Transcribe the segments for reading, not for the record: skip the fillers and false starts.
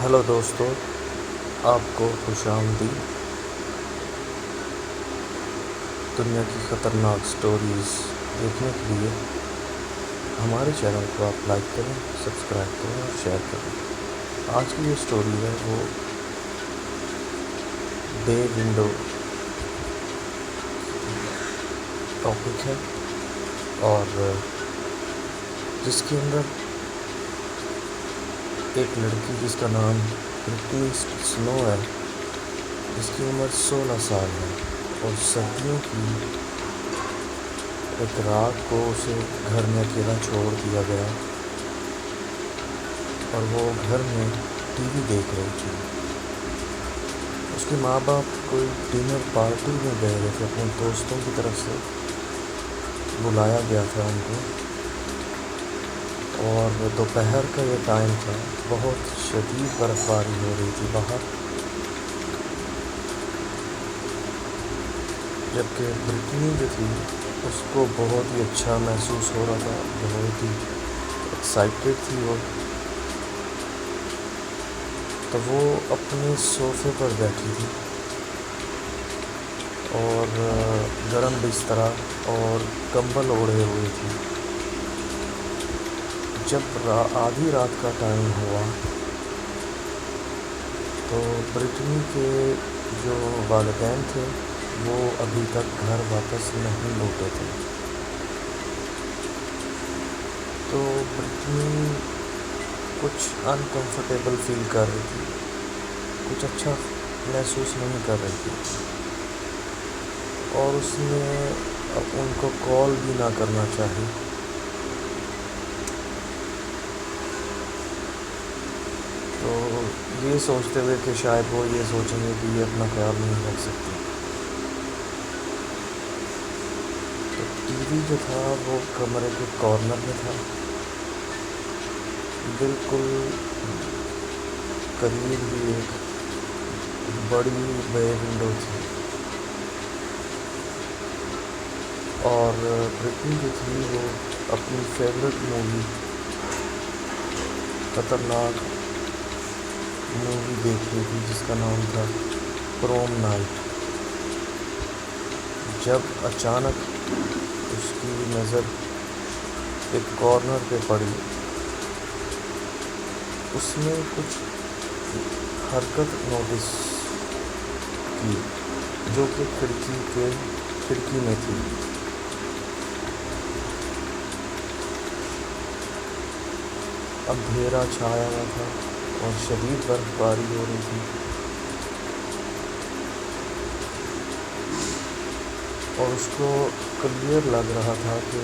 Hello دوستو، آپ کو خوش آمدید دنیا کی خطرناک سٹوریز دیکھنے کے لیے ہمارے چینل کو آپ لائک کریں، سبسکرائب کریں اور شیئر کریں۔ آج کی جو سٹوری ہے وہ بے ونڈو ٹاپک ہے، اور جس کے اندر ایک لڑکی جس کا نام برٹنی سنو ہے، جس کی عمر 16 سال ہے، اور سردیوں کی ایک رات کو اسے گھر میں اکیلا چھوڑ دیا گیا، اور وہ گھر میں ٹی وی دیکھ رہی تھی۔ اس کے ماں باپ کوئی ڈنر پارٹی میں گئے ہوئے تھے، اپنے دوستوں کی طرف سے بلایا گیا تھا ان کو، اور دوپہر کا یہ ٹائم تھا، بہت شدید برف باری ہو رہی تھی باہر، جبکہ برٹنی جو تھی اس کو بہت ہی اچھا محسوس ہو رہا تھا، بہت ہی ایکسائٹیڈ تھی وہ۔ تو وہ اپنے صوفے پر بیٹھی تھی اور گرم بسترا اور کمبل اوڑھے ہوئی تھی۔ جب آدھی رات کا ٹائم ہوا تو برٹنی کے جو والدین تھے وہ ابھی تک گھر واپس نہیں لوٹے تھے، تو برٹنی کچھ انکمفرٹیبل فیل کر رہی تھی، کچھ اچھا محسوس نہیں کر رہی تھی، اور اس نے ان کو کال بھی نہ کرنا چاہی۔ تو یہ سوچتے ہوئے کہ شاید وہ یہ سوچیں گے کہ یہ اپنا خیال نہیں رکھ سکتی، تو ٹی وی جو تھا وہ کمرے کے کارنر میں تھا، بالکل قریب ہی ایک بڑی بے ونڈو تھی، اور برٹنی جو تھی وہ اپنی فیوریٹ مووی، خطرناک مووی دیکھ رہی تھی جس کا نام تھا پروم نائٹ، جب اچانک اس کی نظر ایک کارنر پہ پڑی۔ اس نے کچھ حرکت نوٹس کی جو کہ کھڑکی میں تھی۔ اندھیرا چھایا ہوا تھا اور شدید برف باری ہو رہی تھی، اور اس کو کلیئر لگ رہا تھا کہ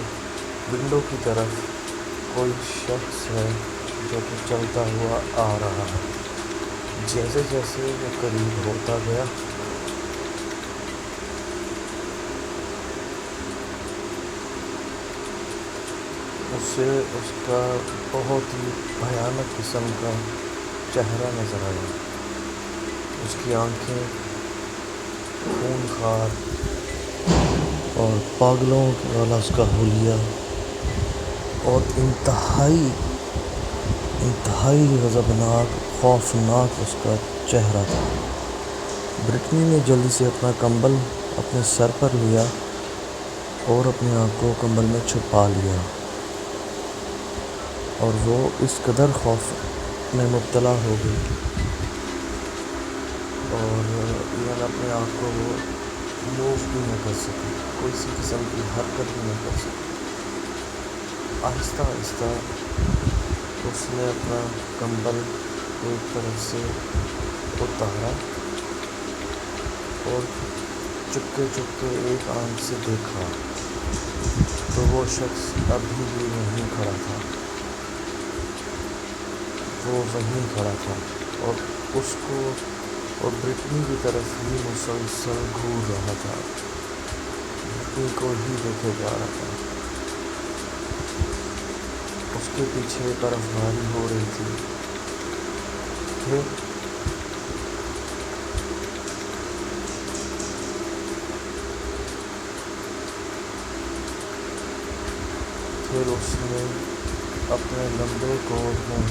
ونڈو کی طرف کوئی شخص ہے جو کہ چلتا ہوا آ رہا ہے۔ جیسے جیسے وہ قریب ہوتا گیا اسے اس کا بہت ہی بھیانک قسم کا چہرہ نظر آیا۔ اس کی آنکھیں خونخوار اور پاگلوں والا اس کا حلیہ، اور انتہائی غضبناک، خوفناک اس کا چہرہ تھا۔ برٹنی نے جلدی سے اپنا کمبل اپنے سر پر لیا اور اپنے آپ کو کمبل میں چھپا لیا، اور وہ اس قدر خوف میں مبتلا ہو گئی، اور ایون اپنے آپ کو وہ موو بھی نہ کر سکی، کوئی سی قسم کی حرکت بھی نہ کر سکی۔ آہستہ آہستہ اس نے اپنا کمبل ایک طرف سے اتارا اور چپکے ایک آنکھ سے دیکھا تو وہ شخص ابھی بھی وہیں کھڑا تھا، اور اس کو اور برٹنی کی طرف ہی مسلسل گھور رہا تھا، برٹنی کو ہی دیکھے جا رہا تھا۔ اس کے پیچھے برف باری ہو رہی تھی۔ پھر اس نے اپنے لمبے کوٹ میں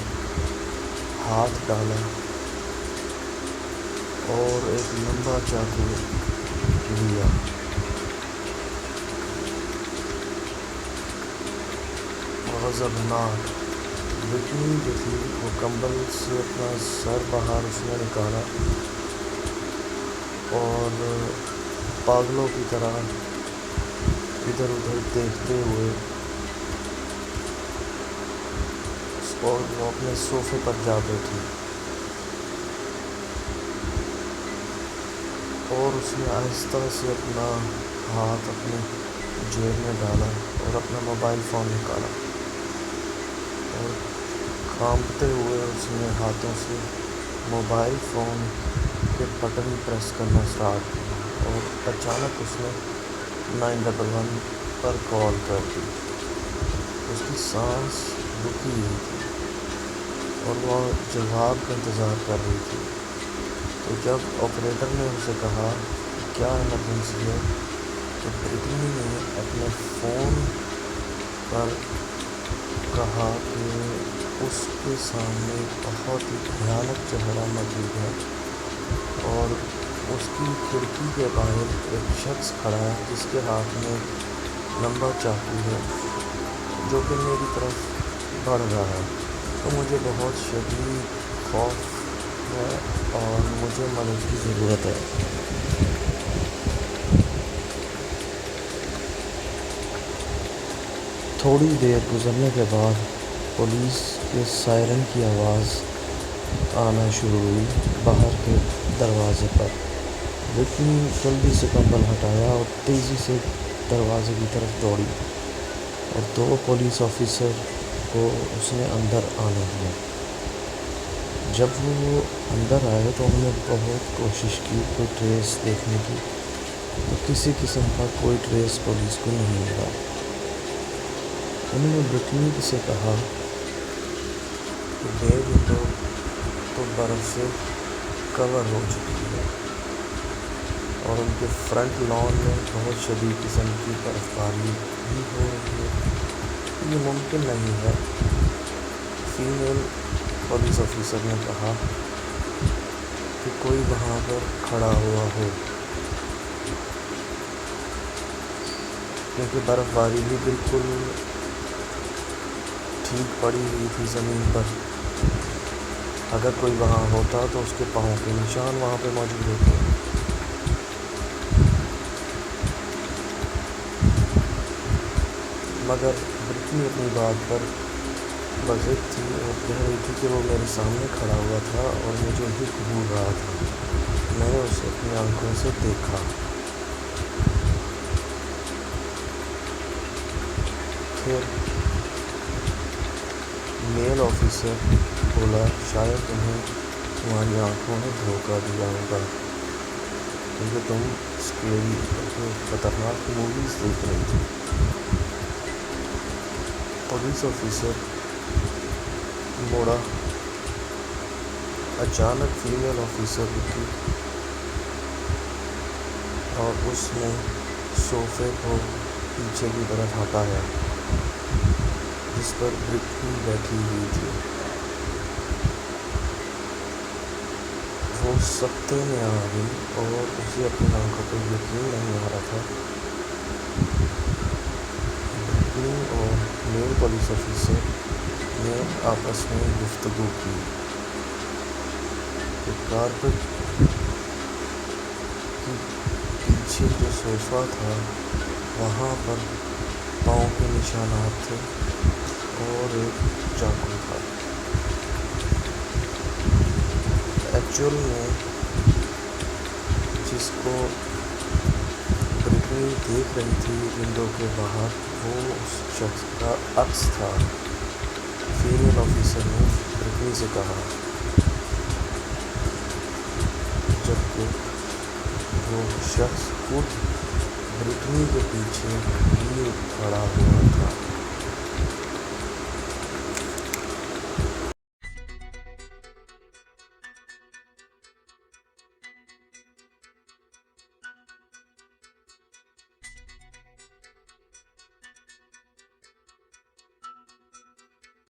ہاتھ ڈالا اور ایک لمبا چاقو لیا۔ غضبناک برٹنی جو تھی وہ کمبل سے اپنا سر باہر اس نے نکالا اور پاگلوں کی طرح ادھر ادھر دیکھتے ہوئے اور وہ اپنے صوفے پر جا بیٹھی اور اس نے آہستہ سے اپنا ہاتھ اپنے جیب میں ڈالا اور اپنا موبائل فون نکالا اور کانپتے ہوئے اس نے ہاتھوں سے موبائل فون کے بٹن پریس کرنا اسٹارٹ کیا اور اچانک اس نے 911 پر کال کر دی۔ اس کی سانس رکی ہوئی تھی اور وہ جواب کا انتظار کر رہی تھی۔ تو جب آپریٹر نے اسے کہا کہ کیا ایمرجنسی ہے، تو برٹنی نے اپنے فون پر کہا کہ اس کے سامنے بہت ہی بھیانک چہرہ موجود ہے اور اس کی کھڑکی کے باہر ایک شخص کھڑا ہے جس کے ہاتھ میں لمبا چاقو ہے جو کہ میری طرف بڑھ رہا ہے، تو مجھے بہت شدید خوف ہے اور مجھے مدد کی ضرورت ہے۔ تھوڑی دیر گزرنے کے بعد پولیس کے سائرن کی آواز آنا شروع ہوئی باہر کے دروازے پر۔ برٹنی جلدی سے کمبل ہٹایا اور تیزی سے دروازے کی طرف دوڑی اور 2 پولیس آفیسر کو اس نے اندر آنے دیا۔ جب وہ اندر آئے تو انہوں نے بہت کوشش کی کوئی ٹریس دیکھنے کی، تو کسی قسم کا کوئی ٹریس پولیس کو نہیں ملا۔ انہوں نے برٹنی سے کہا کہ بے ونڈو تو برف سے کور ہو چکی ہے اور ان کے فرنٹ لان میں بہت شدید قسم کی برف باری بھی ہو رہی ہے، یہ ممکن نہیں ہے۔ فیمیل پولیس آفیسر نے کہا کہ کوئی وہاں پر کھڑا ہوا ہو، کیونکہ برف باری بھی بالکل ٹھیک پڑی ہوئی تھی زمین پر۔ اگر کوئی وہاں ہوتا تو اس کے پاؤں کے نشان وہاں پہ موجود ہوتے۔ مگر برٹنی اپنی بات پر بضد تھی اور کہہ رہی تھی کہ وہ میرے سامنے کھڑا ہوا تھا اور مجھے ہی گھور رہا تھا، میں نے اسے اپنی آنکھوں سے دیکھا۔ پھر میل آفیسر بولا شاید تمہیں تمہاری آنکھوں نے دھوکہ دیا ہوگا کیونکہ تم اسکیری خطرناک موویز دیکھ رہی تھی۔ پولیس آفیسر موڑا، اچانک فیمیل آفیسر رکی اور اس نے صوفے کو پیچھے کی طرف ہٹایا جس پر برٹنی بیٹھی ہوئی تھی۔ وہ سکتے میں آ گئی اور اسے اپنی آنکھوں پر یقین نہیں آ رہا تھا۔ برٹنی اور میل پولیس آفیسر نے آپس میں گفتگو کی کہ کارپٹ کی پیچھے جو صوفہ تھا وہاں پر پاؤں کے نشانات تھے اور ایک چاقو تھا۔ ایکچوئل میں جس کو برٹنی دیکھ رہی تھی ونڈو کے باہر وہ اس شخص کا عکس تھا۔ فیمیل آفیسر نے برٹنی سے کہا، جبکہ وہ شخص خود برٹنی کے پیچھے ہی کھڑا ہوا